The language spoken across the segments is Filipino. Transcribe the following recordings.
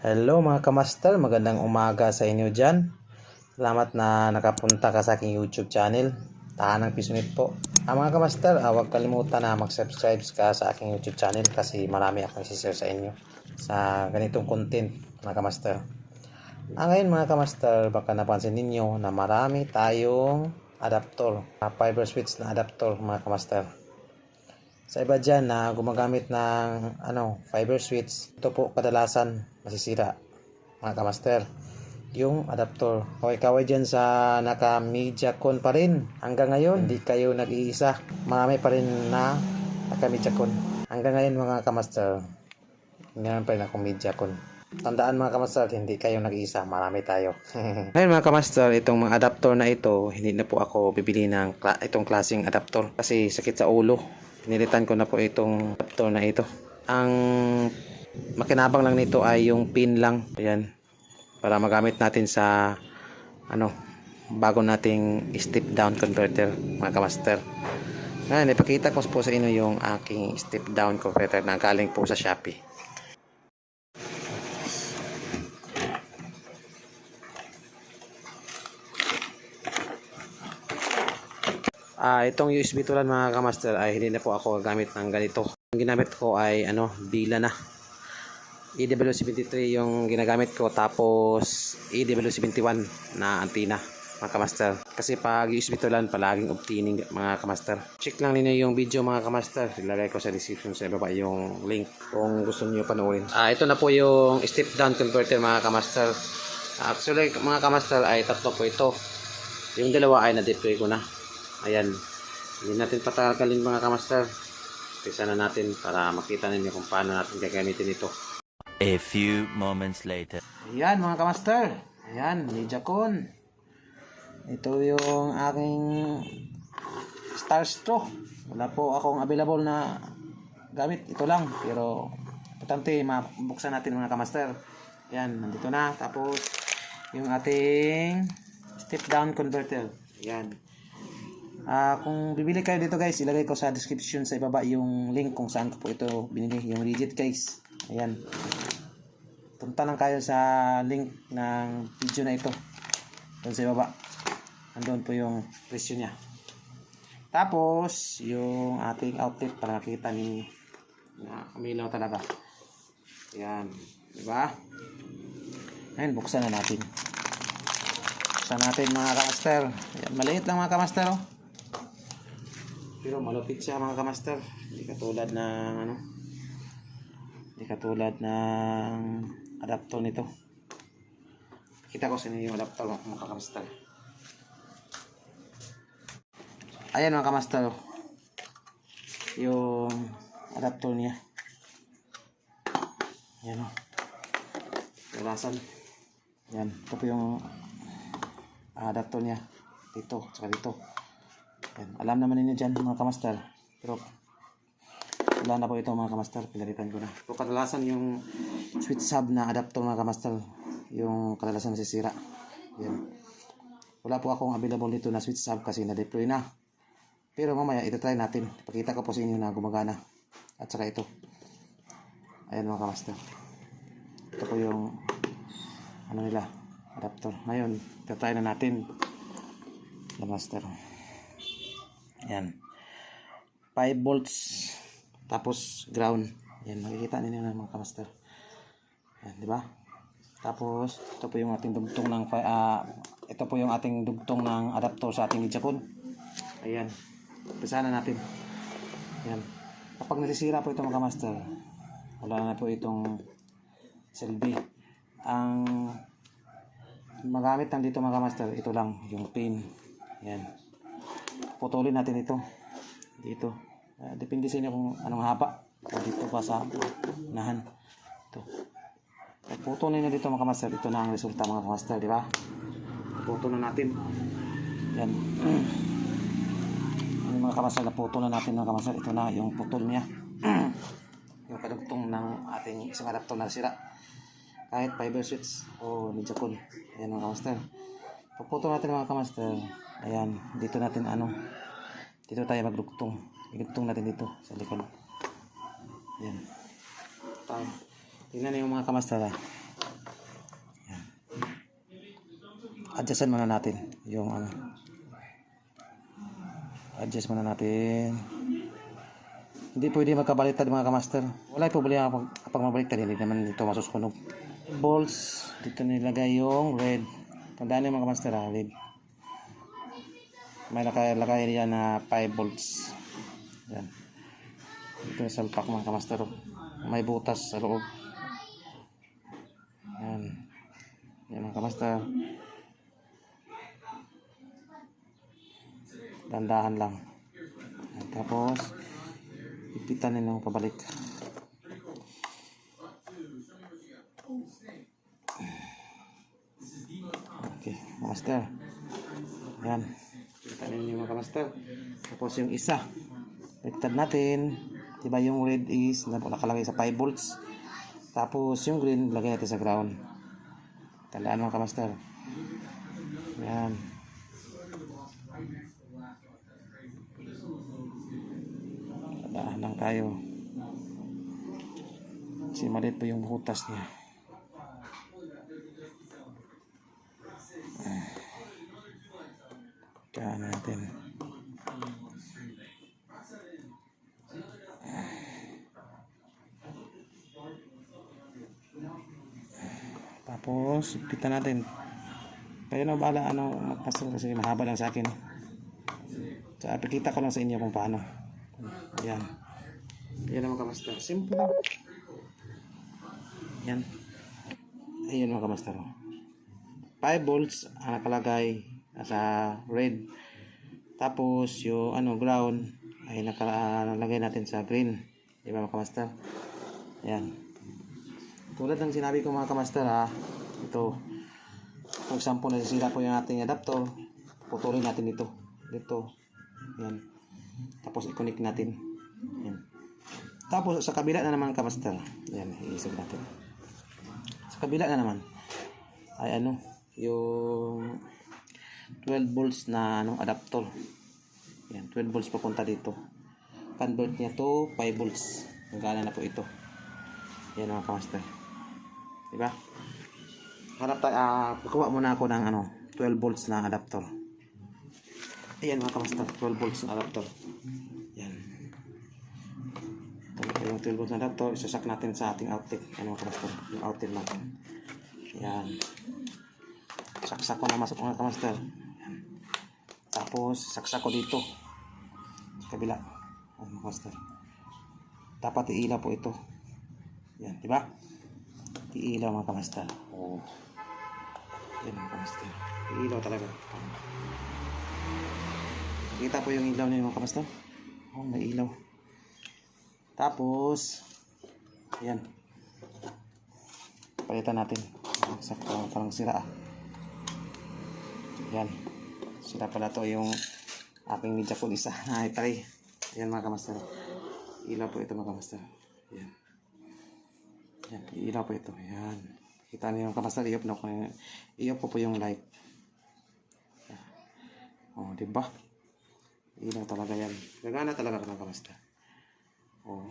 Hello mga kamaster, magandang umaga sa inyo dyan. Salamat na nakapunta ka sa aking YouTube channel, Tahanang Pisnit po. Mga kamaster, huwag kalimutan na mag-subscribe ka sa aking YouTube channel kasi marami akong isi-share sa inyo sa ganitong content mga kamaster. Ngayon mga kamaster, baka napansin ninyo na marami tayong adapter, fiber switch na adapter mga kamaster. Sa iba dyan na gumagamit ng fiber switch, ito po kadalasan masisira mga kamaster, yung adapter. Kaway-kaway dyan sa naka Mediacon pa rin hanggang ngayon, hindi kayo nag-iisa, marami pa rin na naka Mediacon hanggang ngayon mga kamaster. Ngayon pa rin ako Mediacon. Tandaan mga kamaster, hindi kayo nag-iisa, marami tayo. Ngayon mga kamaster, itong mga adapter na ito, hindi na po ako bibili ng itong klaseng adapter kasi sakit sa ulo. Pinilitan ko na po itong adapter na ito. Ang makinabang lang nito ay yung pin lang. Ayan. Para magamit natin sa bago nating step down converter mga kamaster. Ngayon, ipakita ko po sa inyo yung aking step down converter na galing po sa Shopee. Itong USB tulan mga kamaster ay hindi na po ako gamit ng ganito. Ang ginamit ko ay Bila na. EW73 yung ginagamit ko, tapos EW71 na antenna mga kamaster. Kasi pag USB tulan palaging obtaining mga kamaster. Check lang ninyo yung video mga kamaster. Ilagay ko sa description sa baba yung link kung gusto niyo panoorin. Ito na po yung step down converter mga kamaster. Actually mga kamaster ay tatlo po ito. Yung dalawa ay na-deploy ko na. Ayan, hindi natin patagalin mga kamaster. Pisa na natin para makita ninyo kung paano natin gagamitin ito. A few moments later. Ayan mga kamaster. Ayan, Mediacon. Ito yung aking star straw. Wala po akong available na gamit. Ito lang. Pero importante mabuksan natin mga kamaster. Ayan, nandito na. Tapos yung ating step down converter. Ayan. Kung bibili kayo dito guys, ilagay ko sa description sa ibaba yung link kung saan ko po ito binili, yung legit case. Ayan. Punta lang kayo sa link ng video na ito. Doon sa ibaba. Andun po yung presyo niya. Tapos, yung ating outlet para makita ni na umilaw talaga. Ayan. Diba? Ayan, buksan na natin. Buksan natin mga kamaster. Ayan, maliit lang mga kamaster oh. Pero malupit siya mga kamaster. Hindi katulad ng adapter nito. Kita ko sa inyo yung adapter mga kamaster. Ayan mga kamaster. Yung adapter niya. Ayan o. Kalasan. Ayan. Ito po yung adapter niya. Dito. Saka dito. Ayan. Alam naman ninyo dyan mga kamaster. Pero wala na po ito mga kamaster. Pinalitan ko na. So kadalasan yung switch hub na adapter mga kamaster, yung kadalasan nasisira. Ayan. Wala po akong available dito na switch hub kasi na-deploy na. Pero mamaya ito try natin. Pakita ko po sa inyo na gumagana. At saka ito. Ayan mga kamaster. Ito po yung nila adapter. Ngayon ito try na natin mga kamaster. Ayan. 5 volts tapos ground. Ayan, makikita ninyo na mga kamaster. Ayan, di ba? Tapos ito po yung ating dugtong ng ito po yung ating dugtong ng adapter sa ating Mediacon. Ayan. Umpisahan na natin. Ayan. Kapag nasisira po ito mga kamaster, wala na po itong silbi. Ang magamit lang dito mga kamaster, ito lang yung pin. Ayan. Putulin natin ito dito. Depende sa inyo kung anong haba. Dito pa sa unahan. Ito. Putulin nyo dito mga kamaster. Ito na ang resulta mga kamaster, di ba? Putulin natin. Yan. Yung mga kamaster, naputol na natin mga kamaster. Ito na yung putol niya. Yung kadugtong ng ating isang adapter na sira. Kahit fiber switch o Mediacon. Ayan mga kamaster. Puputol natin mga kamaster. Ayan, dito natin dito tayo magdugtong. Idugtong natin dito sa likod. Ayan. Tingnan niyo mga kamaster. adjustan muna natin yung ano. Adjust muna natin. Hindi pwede magkabaliktad mga kamaster. Wala problema kapag mabaliktad, hindi naman dito masusunog. Bolts, dito nilagay yung red. Tandaan niyo mga kamaster, red. May lagay diyan na 5 volts. Yan. Ito yung salpak mga kamaster. May butas sa loob. Yan. Yan mga kamaster. Dandahan lang. Yan. Tapos ipitan nila pabalik. Okay, master. Yan. Ipitan nila mga master. Tapos yung isa, baliktad natin. Diba yung red is nakalagay sa 5 volts. Tapos yung green lagay natin sa ground. Tandaan mga master. Yan. Tandaan lang tayo. Kasi maliit po yung butas niya. Kaya natin. Tapos, ipitan natin. Kayo na bahala magpasok kasi mahaba lang sa akin. So, ipakita ko lang sa inyo kung paano. Ayan. Ayan mga kamaster. Simple lang. Ayan. Ayan mga kamaster. 5 volts ang nakalagay sa red. Tapos yung ground ay nakalagay natin sa green. Diba mga kamaster? Ayan. Tulad ng sinabi ko mga kamaster ito. For example, nasisira po yung ating adapter. Putulin natin ito. Dito. Ayan. Tapos i-connect natin. Ayan. Tapos sa kabila na naman kamaster. Ayan. I-isog natin. Sa kabila na naman ay yung 12 volts na adapter. Ayan. 12 volts papunta dito. Convert niya to 5 volts. Hanggang na po ito. Ayan mga kamaster. Diba? Hanap tayo, kukuha muna ako ng 12 volts na adapter. Ayan mga kamaster, 12 volts na adapter. Ayan. Ito yung 12 volts na adapter, isasak natin sa ating outlet. Ayan mga kamaster, yung outlet natin. Ayan. Saksak ko na masok mga kamaster. Ayan. Tapos, saksak ko dito. Sa kabila. Ayan mga kamaster. Dapat iilaw po ito. Ayan, diba? Iilaw mga kamaster. Oh. Yan mga kamaster. Iilaw talaga. Kita po yung ilaw niya mga kamaster. Oh, may ilaw. Tapos, ayan. Palitan natin. Sakto, parang sira Ayan. Sira pala to yung aking media code isa. Ay, pare. Ayan mga kamaster. Ilaw po ito mga kamaster. Ayan. Yan, ilaw po ito. Yan. Kita niyo yung kamaster, i-off po yung light. Oh, di ba? Ilaw talaga yan. Gagana talaga ng kamaster. Oh.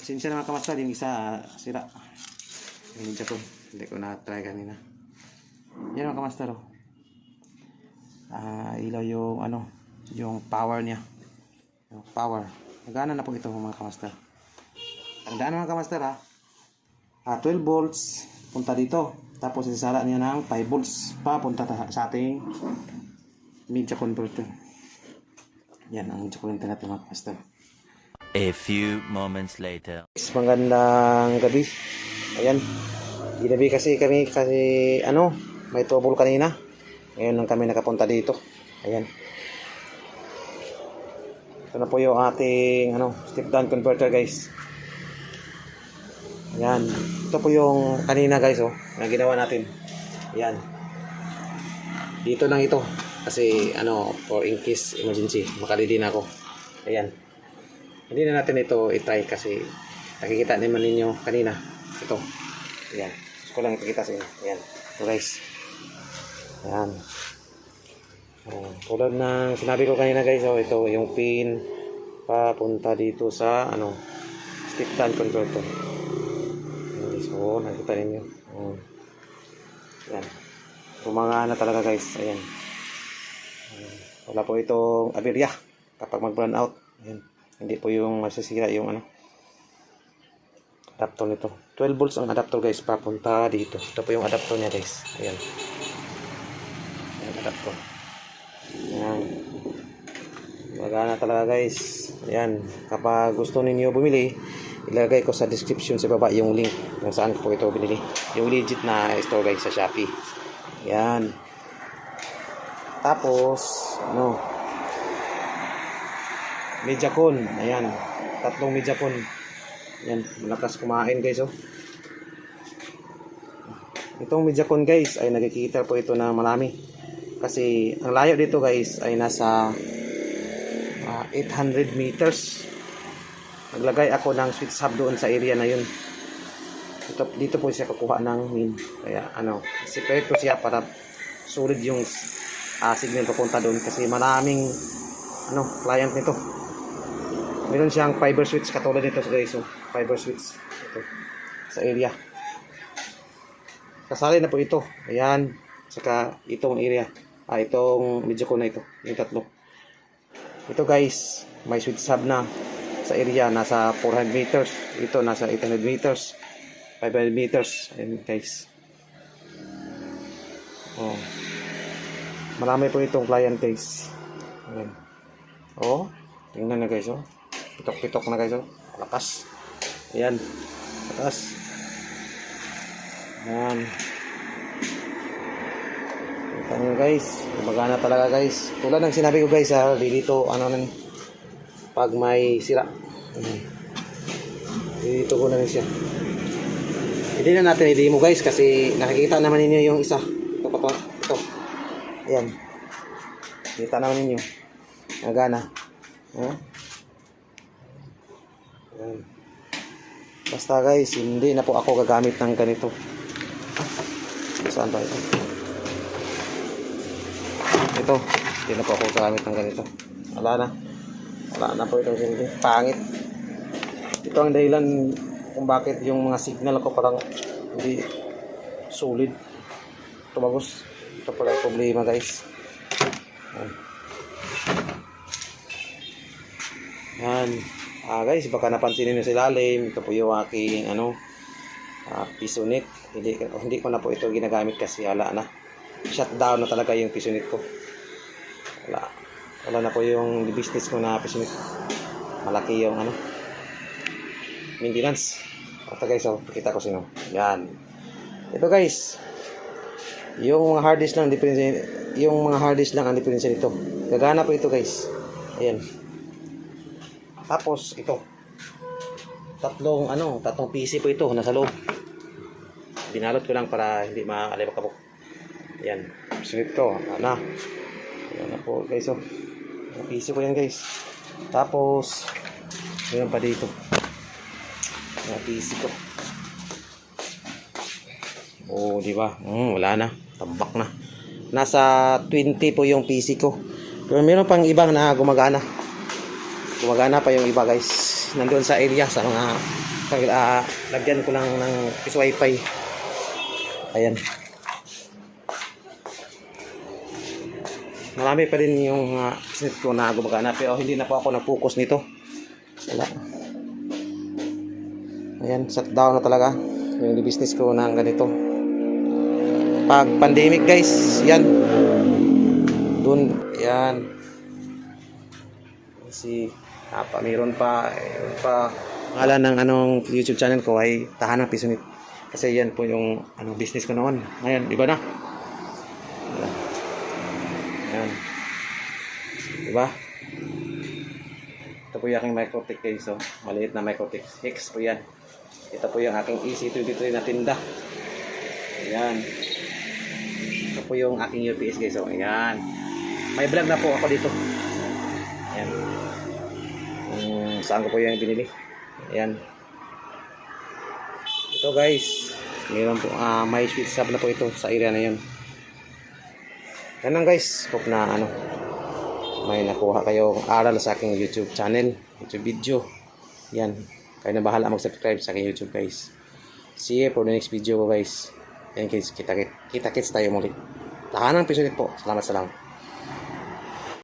Sinsya na mga kamaster, yung isa sira. Yung medyo ko. Hindi ko na-try kanina. Yan mga kamaster. Oh. Ilaw yung yung power niya. Yung power. Gagana na po ito mga kamaster. Tandaan mga kamaster 12 volts punta dito. Tapos isasara niya ng 5 volts papunta sa ating media converter. Yan ang media converter natin mga kamaster. A few moments later. Magandang gabi. Ayan. Ginabi kasi kami may trouble kanina. Ngayon lang kami nakapunta dito. Ayan. Ito na po yung ating step down converter guys. Ayan. Ito po yung kanina guys na ginawa natin. Ayan. Dito lang ito. Kasi for in case emergency, makalidi na ako. Ayan. Hindi na natin ito i-try kasi nakikita naman ninyo kanina. Ito. Ayan. Gusto ko lang ipakita sa inyo. Ayan. Ito guys. Ayan. Tulad ng sinabi ko kanina guys, ito yung pin papunta dito sa step down converter. So, nakita ninyo. Yan. Yung mga gumagana talaga guys. Ayan. Wala po itong aberya kapag mag-burn out. Ayan. Hindi po yung masisira yung ano, adapter nito. 12 volts ang adapter guys, papunta dito. Ito po yung adapter niya guys. Ayan. Ayan, adapter. Ayan. Gumagana talaga guys. Ayan. Kapag gusto ninyo bumili, ilagay ko sa description sa baba yung link kung saan po ito binili. Yung legit na store guys sa Shopee. Ayan. Tapos, ano, Mediacon. Ayan. 3 Mediacon. Ayan. Malakas kumain guys, oh. Itong Mediacon guys, ay nagkikita po ito na marami. Kasi, ang layo dito guys, ay nasa 800 meters. Naglagay ako ng switch hub doon sa area na yun. Dito po siya kukuha ng min. Kaya, ano, separate po siya para solid yung signal papunta doon kasi maraming ano, client nito. Meron siyang fiber switch katulad nito guys, so fiber switch ito sa area. Kasali na po ito. Ayan, saka itong area. Itong medyo ko na ito, yung 3. Ito guys, may switch hub na sa area, nasa 400 meters. Ito nasa 800 meters, 500 meters. Ayan guys. Oh. Marami po itong client guys. Ayan. Oh, tingnan na guys, oh. Pitok-pitok na guys, oh. Lakas. Ayan. Lakas. Ayan. Kita nyo guys. Magana talaga guys. Tulad ng sinabi ko guys, dito, ano na, pag may sira. Ayan. Dito ko na rin siya. Hindi na natin i-demo guys kasi nakikita naman ninyo yung isa. Ito pa to. Ito. Ayan. Kita naman ninyo. Nagana. Ayan. Basta guys, hindi na po ako gagamit ng ganito. Saan ba ito? Ito. Hindi na po ako gagamit ng ganito. Wala na. Wala na po itong hindi. Pangit. Ito ang dahilan kung bakit yung mga signal ko parang hindi solid. Tumagos. Ito pala yung problema guys. Yan. Guys, baka napansin niyo sa ilalim. Ito po yung aking ano, pisonet. Hindi ko na po ito ginagamit kasi wala na. Shutdown na talaga yung pisonet ko. Wala na po yung business ko na pisonet. Malaki yung ano, maintenance. Ito guys, oh, pakita ko sino. Yan. Ito guys. Yung mga hard disk lang ang diferensya nito. Gagana po ito guys. Ayan. Tapos ito. Tatlong PC po ito nasa loob. Binalot ko lang para hindi maalibak-abok. Ayan. Sunod ko. Ayan na po guys, oh. PC ko yan guys. Tapos meron pa dito. Yung PC ko. Oh, di ba? Wala na. Tambak na. Nasa 20 po yung PC ko. Pero meron pang ibang na gumagana. Gumagana pa yung iba guys. Nandoon sa area sa mga lagyan ko lang ng wifi. Ayan. Marami pa din yung set ko na gumagana pero hindi na po ako nag-focus nito. Wala. Ayan, shutdown na talaga yung business ko ng ganito. Pag pandemic guys, yan. Doon, yan. Kasi mayroon pa ngalan ng YouTube channel ko ay Tahanang Pisonet. Kasi yan po yung business ko noon. Ngayon, iba na. Yan. Diba? Ito po yung aking Microtech guys. So, maliit na Microtech. Hex po yan. Ito po yung aking EC23 na tinda. Ayan. Ito po yung aking UPS guys. So, ayan. May vlog na po ako dito. Ayan. Saan ko po yung binili. Ayan. Ito guys. Mayroon po, may switch hub na po ito sa area na yun. Ganun guys. Hope na may nakuha kayo aral sa aking YouTube channel. YouTube video. Yan. Kayo na bahala mag-subscribe sa aking YouTube guys. See you for the next video guys. Yan guys. Kita-kits tayo muli. Tahanang Pisonik po. Salamat.